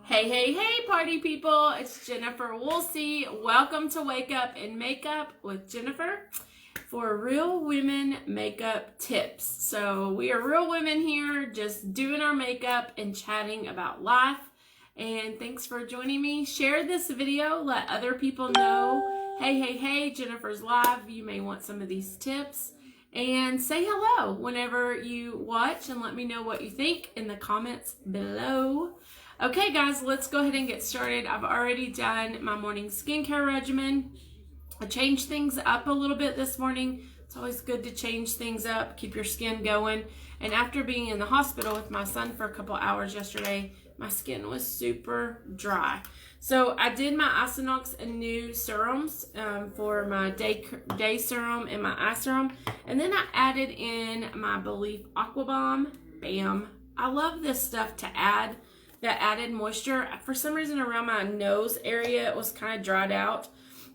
Hey, party people. It's Jennifer Woolsey. Welcome to Wake Up and Makeup with Jennifer for Real Women Makeup Tips. So we are real women here just doing our makeup and chatting about life. And thanks for joining me. Share this video. Let other people know, hey, Jennifer's live. You may want some of these tips. And say hello whenever you watch and let me know what you think in the comments below. Okay, guys, let's go ahead and get started. I've already done my morning skincare regimen. I changed things up a little bit this morning. It's always good to change things up, keep your skin going. And after being in the hospital with my son for a couple hours yesterday, my skin was super dry. So I did my Isinox and new serums for my day serum and my eye serum. And then I added in my Belif Aqua Bomb. Bam. I love this stuff to add. That added moisture. For some reason around my nose area, it was kind of dried out.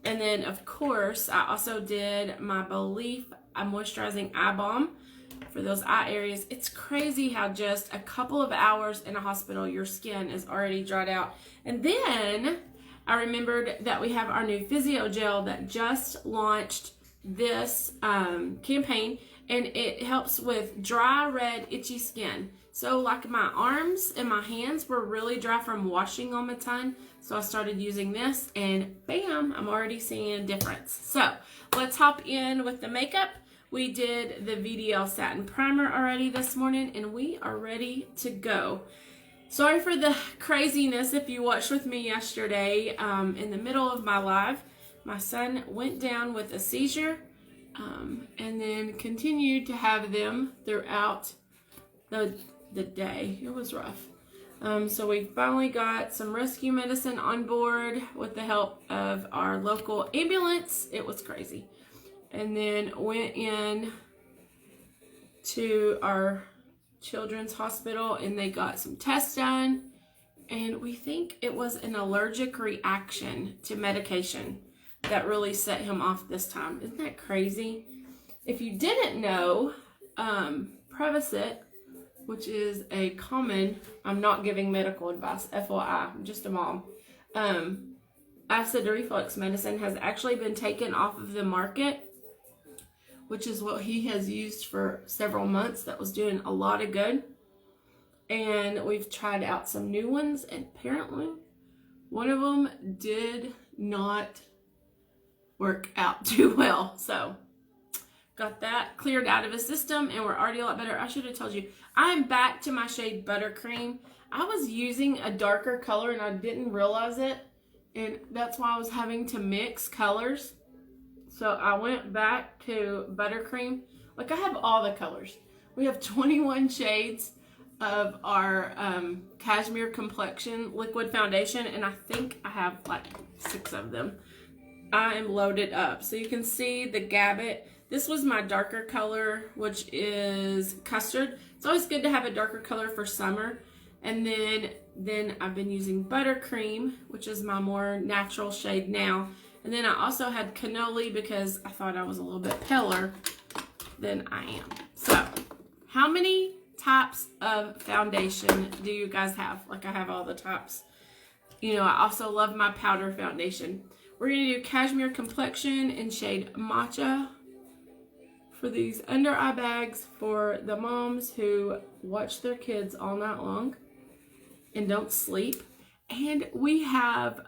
And then, of course, I also did my Belif Moisturizing Eye Balm for those eye areas. It's crazy how just a couple of hours in a hospital, your skin is already dried out. And then I remembered that we have our new Physio Gel that just launched this campaign. And it helps with dry, red, itchy skin. So like my arms and my hands were really dry from washing on my ton. So I started using this and bam, I'm already seeing a difference. So let's hop in with the makeup. We did the VDL Satin Primer already this morning and we are ready to go. Sorry for the craziness if you watched with me yesterday. In the middle of my live, my son went down with a seizure and then continued to have them throughout the day. It was rough. So we finally got some rescue medicine on board with the help of our local ambulance. It was crazy. And then went in to our children's hospital and they got some tests done. And we think it was an allergic reaction to medication that really set him off this time. Isn't that crazy? If you didn't know, Prevacid, which is a common, I'm not giving medical advice, FYI, I'm just a mom. Acid reflux medicine has actually been taken off of the market, which is what he has used for several months. That was doing a lot of good. And we've tried out some new ones, and apparently one of them did not work out too well. So got that cleared out of his system and we're already a lot better. I should have told you, I'm back to my shade Buttercream. I was using a darker color and I didn't realize it. And that's why I was having to mix colors. So I went back to Buttercream. Like I have all the colors. We have 21 shades of our Cashmere Complexion Liquid Foundation. And I think I have like 6 of them. I am loaded up. So you can see the Gabbit. This was my darker color, which is Custard. It's always good to have a darker color for summer. And then I've been using Buttercream, which is my more natural shade now. And then I also had Cannoli because I thought I was a little bit paler than I am. So, how many types of foundation do you guys have? Like I have all the types. You know, I also love my powder foundation. We're going to do Cashmere Complexion in shade Matcha for these under eye bags for the moms who watch their kids all night long and don't sleep. And we have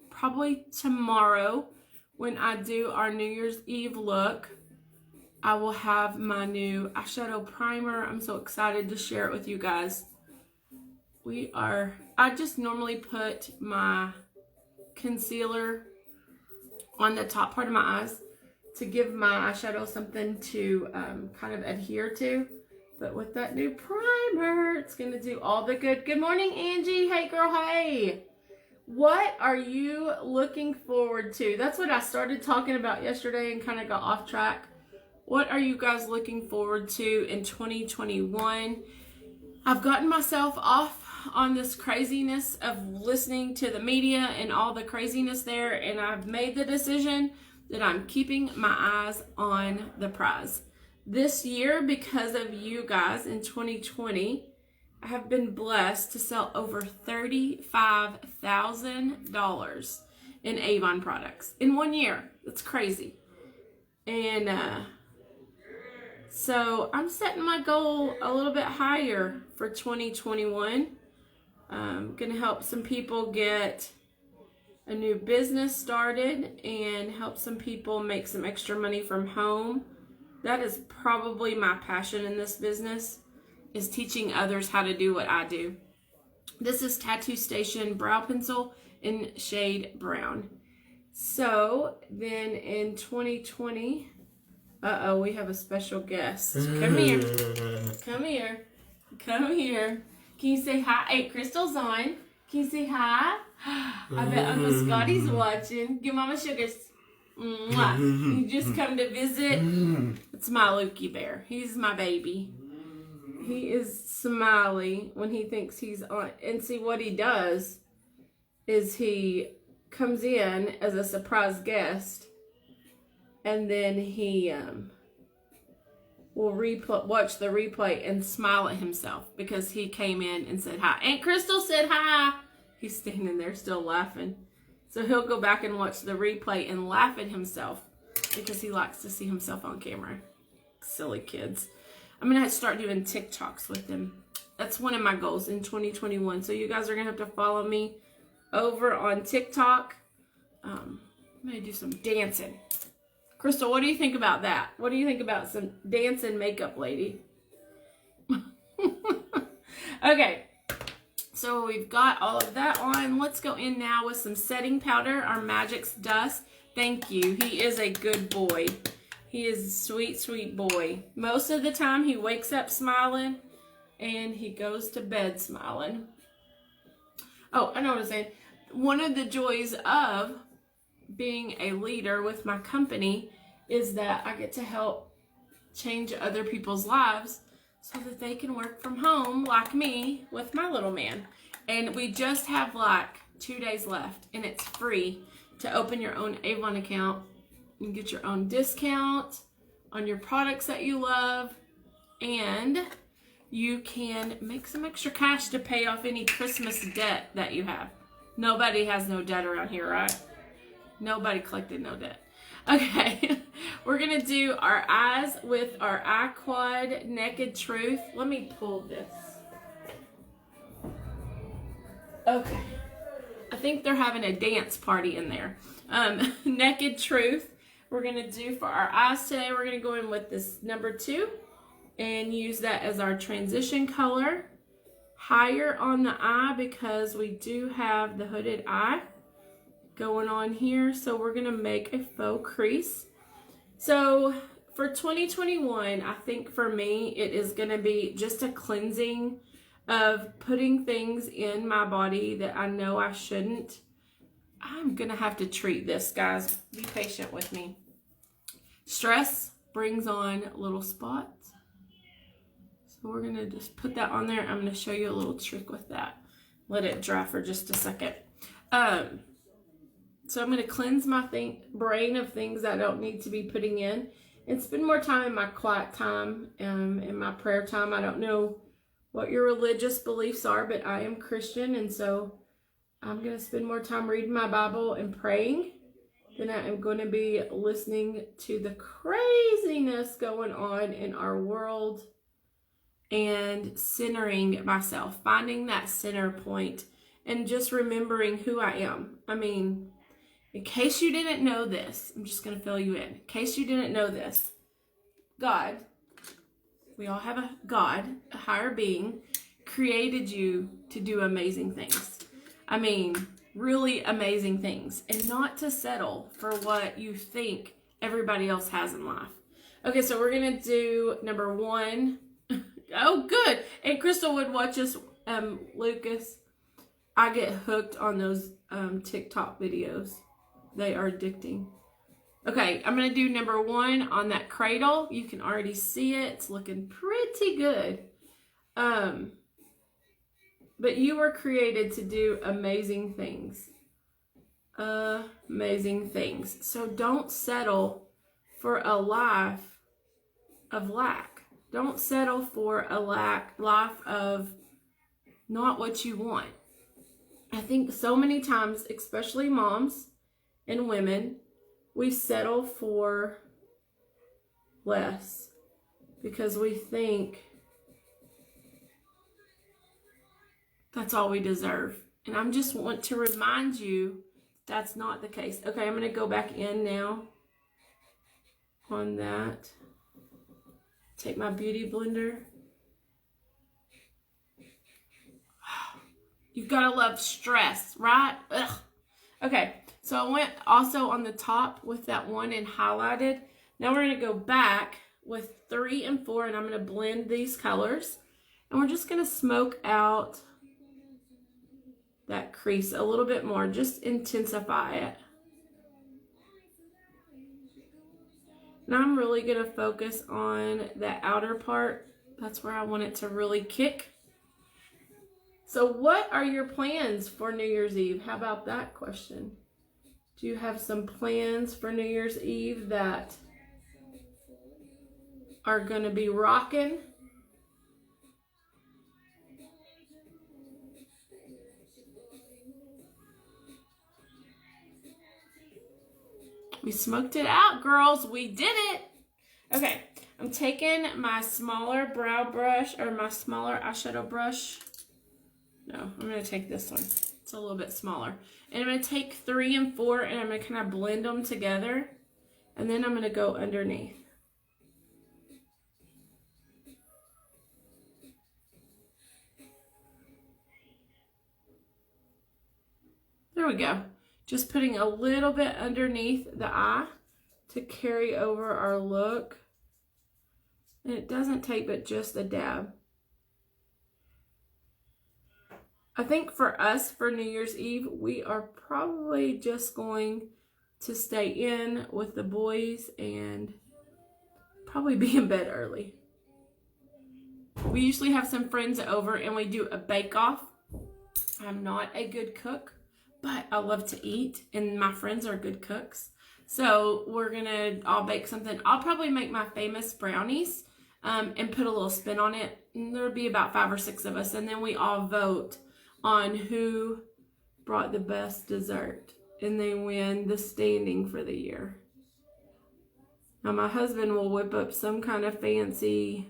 probably tomorrow when I do our New Year's Eve look, I will have my new eyeshadow primer. I'm so excited to share it with you guys. I just normally put my concealer on the top part of my eyes to give my eyeshadow something to kind of adhere to. But with that new primer, it's going to do all the good. Good morning, Angie. Hey, girl. Hey. What are you looking forward to? That's what I started talking about yesterday and kind of got off track. What are you guys looking forward to in 2021? I've gotten myself off on this craziness of listening to the media and all the craziness there, and I've made the decision that I'm keeping my eyes on the prize. This year, because of you guys in 2020, have been blessed to sell over $35,000 in Avon products in 1 year. That's crazy. And so I'm setting my goal a little bit higher for 2021. I'm going to help some people get a new business started and help some people make some extra money from home. That is probably my passion in this business, is teaching others how to do what I do. This is Tattoo Station Brow Pencil in shade brown. So then in 2020, we have a special guest. Come here. Come here. Come here. Can you say hi? Hey, Crystal's on. Can you say hi? I bet Uncle Scotty's watching. Give Mama sugars. Mwah. You just come to visit. It's my Lukey Bear. He's my baby. He is smiley when he thinks he's on. And see, what he does is he comes in as a surprise guest, and then he will watch the replay and smile at himself because he came in and said hi. Aunt Crystal said hi. He's standing there still laughing. So he'll go back and watch the replay and laugh at himself because he likes to see himself on camera. Silly kids. I'm going to start doing TikToks with them. That's one of my goals in 2021. So you guys are going to have to follow me over on TikTok. I'm going to do some dancing. Crystal, what do you think about that? What do you think about some dancing makeup lady? Okay. So we've got all of that on. Let's go in now with some setting powder, our Magix Dust. Thank you. He is a good boy. He is a sweet, sweet boy. Most of the time he wakes up smiling and he goes to bed smiling. Oh, I know what I'm saying. One of the joys of being a leader with my company is that I get to help change other people's lives so that they can work from home like me with my little man. And we just have like 2 days left, and it's free to open your own Avon account and get your own discount on your products that you love, and you can make some extra cash to pay off any Christmas debt that you have. Nobody has no debt around here, right? Nobody collected no debt. Okay, we're going to do our eyes with our iQuad Naked Truth. Let me pull this. Okay, I think they're having a dance party in there. Naked Truth, we're going to do for our eyes today. We're going to go in with this number 2 and use that as our transition color. Higher on the eye because we do have the hooded eye going on here. So we're going to make a faux crease. So for 2021, I think for me, it is going to be just a cleansing of putting things in my body that I know I shouldn't. I'm going to have to treat this, guys. Be patient with me. Stress brings on little spots. So we're going to just put that on there. I'm going to show you a little trick with that. Let it dry for just a second. So I'm going to cleanse my brain of things I don't need to be putting in and spend more time in my quiet time, in my prayer time. I don't know what your religious beliefs are, but I am Christian, and so I'm going to spend more time reading my Bible and praying than I am going to be listening to the craziness going on in our world and centering myself, finding that center point and just remembering who I am. I mean, in case you didn't know this, I'm just going to fill you in. In case you didn't know this, God, we all have a God, a higher being, created you to do amazing things. I mean, really amazing things, and not to settle for what you think everybody else has in life. Okay, so we're going to do number 1. Oh, good. And Crystal would watch us, Lucas. I get hooked on those TikTok videos. They are addicting. Okay, I'm going to do number 1 on that cradle. You can already see it. It's looking pretty good. But you were created to do amazing things. Amazing things. So don't settle for a life of lack. Don't settle for a life of not what you want. I think so many times, especially moms and women, we settle for less because we think that's all we deserve. And I just want to remind you that's not the case. Okay, I'm going to go back in now on that. Take my beauty blender. You've got to love stress, right? Ugh. Okay, so I went also on the top with that one and highlighted. Now we're going to go back with 3 and 4, and I'm going to blend these colors. And we're just going to smoke out that crease a little bit more, just intensify it. And I'm really going to focus on the outer part. That's where I want it to really kick. So what are your plans for New Year's Eve? How about that question? Do you have some plans for New Year's Eve that are going to be rocking? We smoked it out, girls. We did it. Okay, I'm taking my smaller brow brush, or my smaller eyeshadow brush. No, I'm going to take this one. It's a little bit smaller. And I'm going to take 3 and 4, and I'm going to kind of blend them together. And then I'm going to go underneath. There we go. Just putting a little bit underneath the eye to carry over our look. And it doesn't take but just a dab. I think for us, for New Year's Eve, we are probably just going to stay in with the boys and probably be in bed early. We usually have some friends over and we do a bake-off. I'm not a good cook, but I love to eat, and my friends are good cooks. So we're going to all bake something. I'll probably make my famous brownies and put a little spin on it. And there'll be about 5 or 6 of us, and then we all vote on who brought the best dessert, and they win the standing for the year. Now my husband will whip up some kind of fancy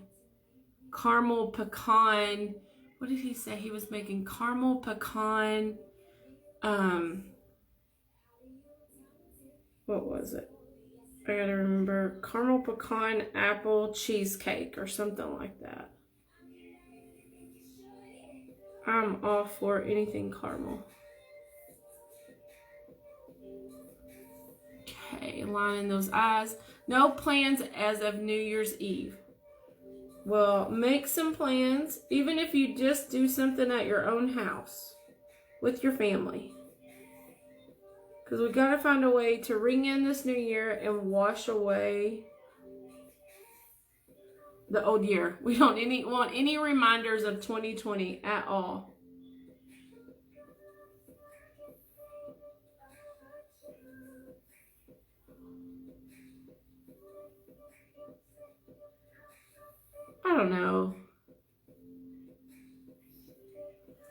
caramel pecan. What did he say? He was making caramel pecan. What was it? I gotta remember. Caramel pecan apple cheesecake or something like that. I'm all for anything caramel. Okay, lining those eyes. No plans as of New Year's Eve. Well, make some plans, even if you just do something at your own house with your family. Because we got to find a way to ring in this new year and wash away the old year. We don't want any reminders of 2020 at all. I don't know.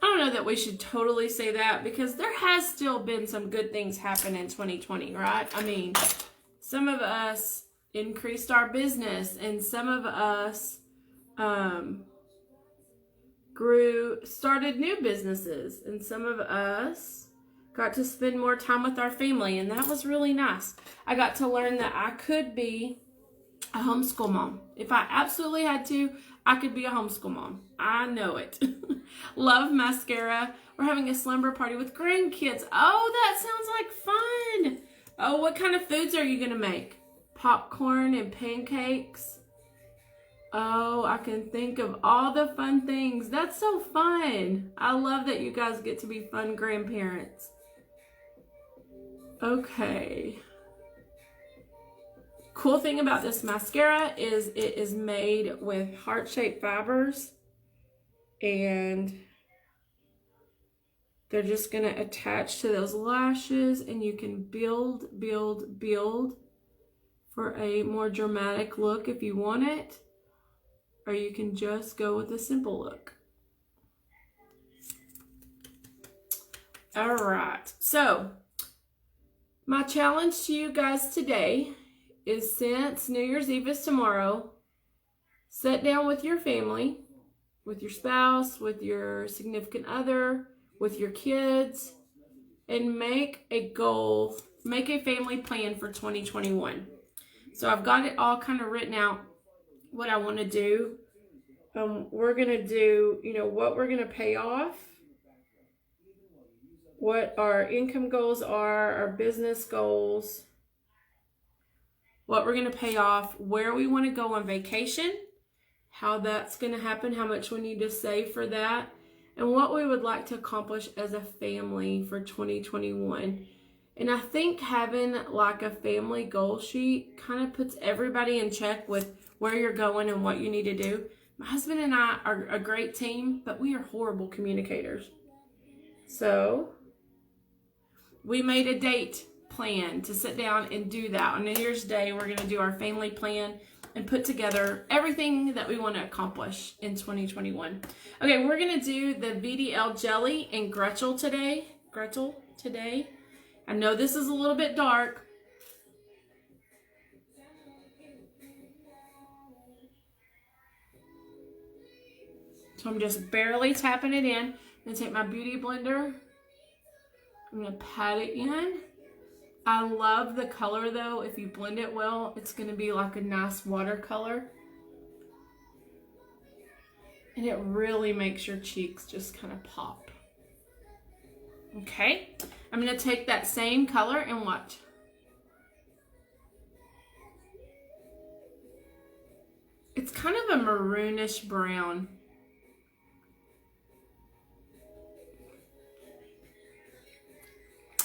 I don't know that we should totally say that, because there has still been some good things happen in 2020, right? I mean, some of us increased our business, and some of us started new businesses, and some of us got to spend more time with our family, and that was really nice. I got to learn that I could be a homeschool mom. If I absolutely had to, I could be a homeschool mom. I know it. Love mascara. We're having a slumber party with grandkids. Oh, that sounds like fun. Oh, what kind of foods are you going to make? Popcorn and pancakes. Oh, I can think of all the fun things. That's so fun. I love that you guys get to be fun grandparents. Okay. Cool thing about this mascara is it is made with heart-shaped fibers, and they're just going to attach to those lashes, and you can build for a more dramatic look if you want it, or you can just go with a simple look. All right. So, my challenge to you guys today is, since New Year's Eve is tomorrow, sit down with your family, with your spouse, with your significant other, with your kids, and make a goal, make a family plan for 2021. So I've got it all kind of written out, what I want to do. We're going to do, what we're going to pay off, what our income goals are, our business goals, what we're going to pay off, where we want to go on vacation, how that's going to happen, how much we need to save for that, and what we would like to accomplish as a family for 2021. And I think having like a family goal sheet kind of puts everybody in check with where you're going and what you need to do. My husband and I are a great team, but we are horrible communicators. So we made a date plan to sit down and do that. On New Year's Day, we're going to do our family plan and put together everything that we want to accomplish in 2021. Okay, we're going to do the VDL jelly and Gretel today. I know this is a little bit dark. So I'm just barely tapping it in. I'm going to take my beauty blender. I'm going to pat it in. I love the color though. If you blend it well, it's going to be like a nice watercolor. And it really makes your cheeks just kind of pop. Okay. I'm going to take that same color and watch. It's kind of a maroonish brown.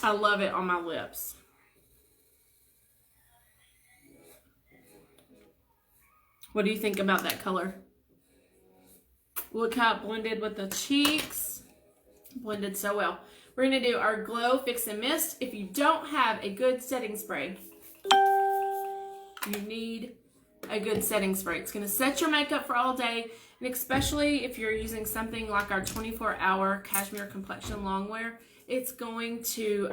I love it on my lips. What do you think about that color? Look how it blended with the cheeks. Blended so well. We're going to do our Glow Fix and Mist. If you don't have a good setting spray, you need a good setting spray. It's going to set your makeup for all day, and especially if you're using something like our 24-hour Cashmere Complexion Longwear, it's going to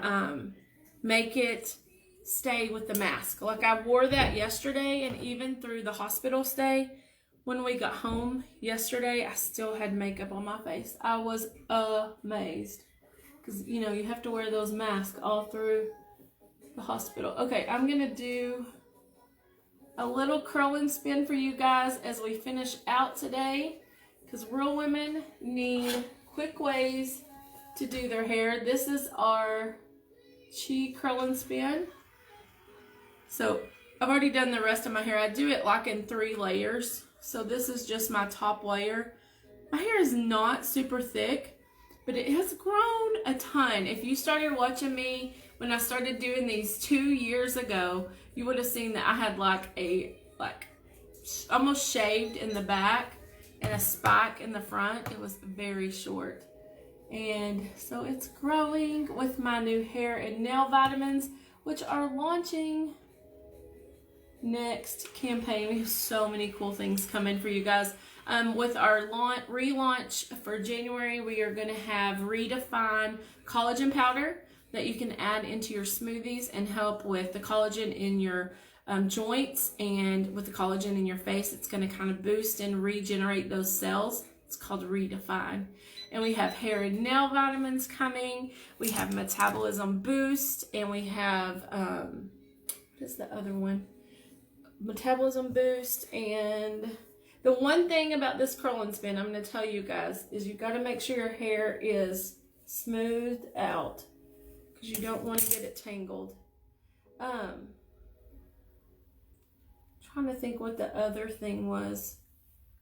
make it stay with the mask. Like I wore that yesterday, and even through the hospital stay, when we got home yesterday, I still had makeup on my face. I was amazed. Because, you have to wear those masks all through the hospital. Okay, I'm going to do a little curl and spin for you guys as we finish out today. Because real women need quick ways to do their hair. This is our Chi curl and spin. So I've already done the rest of my hair. I do it like in 3 layers. So this is just my top layer. My hair is not super thick, but it has grown a ton. If you started watching me when I started doing these 2 years ago, you would have seen that I had almost shaved in the back and a spike in the front. It was very short. And so it's growing with my new hair and nail vitamins, which are launching next campaign. We have so many cool things coming for you guys. With our relaunch for January, we are going to have Redefine collagen powder that you can add into your smoothies and help with the collagen in your joints, and with the collagen in your face, it's going to kind of boost and regenerate those cells. It's called Redefine. And we have hair and nail vitamins coming. We have Metabolism Boost, and we have what is the other one? Metabolism Boost. And the one thing about this curl and spin, I'm going to tell you guys, is you got to make sure your hair is smoothed out, because you don't want to get it tangled. Trying to think what the other thing was.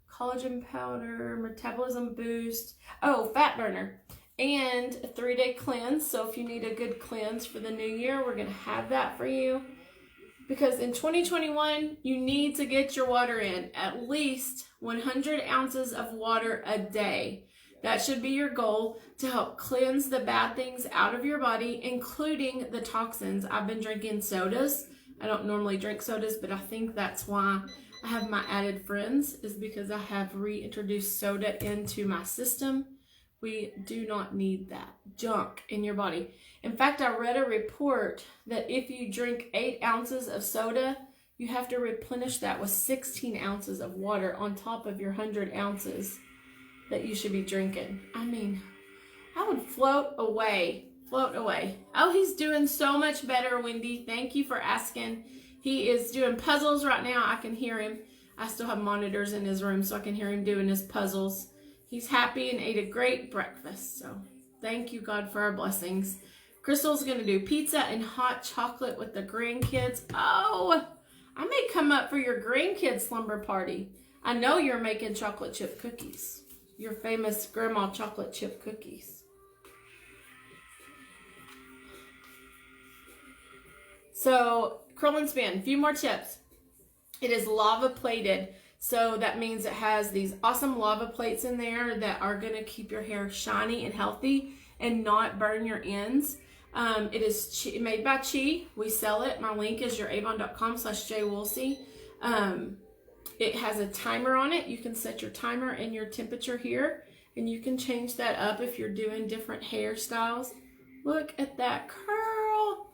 Collagen powder, Metabolism Boost, fat burner, and a 3-day cleanse. So if you need a good cleanse for the new year, we're going to have that for you. Because in 2021, you need to get your water in. At least 100 ounces of water a day. That should be your goal to help cleanse the bad things out of your body, including the toxins. I've been drinking sodas. I don't normally drink sodas, but I think that's why I have my added friends, is because I have reintroduced soda into my system We do not need that junk in your body. In fact, I read a report that if you drink 8 ounces of soda, you have to replenish that with 16 ounces of water on top of your 100 ounces that you should be drinking. I mean, I would float away. Float away. Oh, he's doing so much better, Wendy. Thank you for asking. He is doing puzzles right now. I can hear him. I still have monitors in his room, so I can hear him doing his puzzles. He's happy and ate a great breakfast. So thank you, God, for our blessings. Crystal's going to do pizza and hot chocolate with the grandkids. Oh, I may come up for your grandkids' slumber party. I know you're making chocolate chip cookies. Your famous grandma chocolate chip cookies. So, curl and spin. A few more tips. It is lava plated. So that means it has these awesome lava plates in there that are going to keep your hair shiny and healthy and not burn your ends. It is made by Chi. We sell it. My link is youravon.com/jwoolsey. It has a timer on it. You can set your timer and your temperature here, and you can change that up if you're doing different hairstyles. Look at that curl.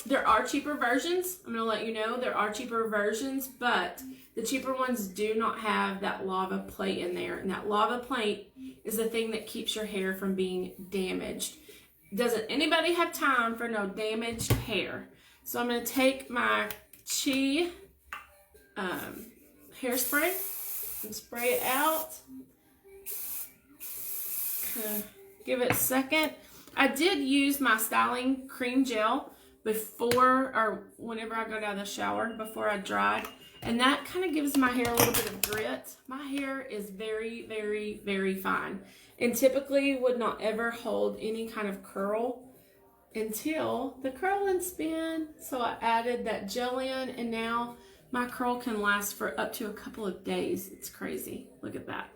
There are cheaper versions. I'm going to let you know there are cheaper versions, but the cheaper ones do not have that lava plate in there. And that lava plate is the thing that keeps your hair from being damaged. Doesn't anybody have time for no damaged hair? So I'm going to take my Chi hairspray and spray it out. Give it a second. I did use my styling cream gel before or whenever I go down the shower before I dried, and that kind of gives my hair a little bit of grit. My hair is very, very, very fine and typically would not ever hold any kind of curl until the curl and spin. So I added that gel in, and now my curl can last for up to a couple of days. It's crazy. Look at that.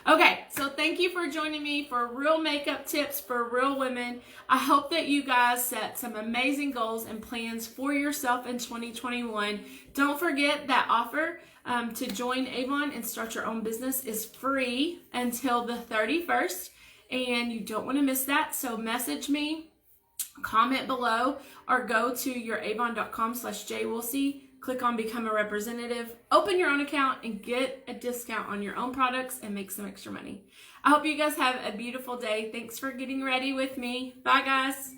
Okay, so thank you for joining me for real makeup tips for real women. I hope that you guys set some amazing goals and plans for yourself in 2021. Don't forget that offer to join Avon and start your own business is free until the 31st, and you don't want to miss that. So message me, comment below, or go to youravon.com/jwoolsey. Click on Become a Representative, open your own account, and get a discount on your own products and make some extra money. I hope you guys have a beautiful day. Thanks for getting ready with me. Bye, guys.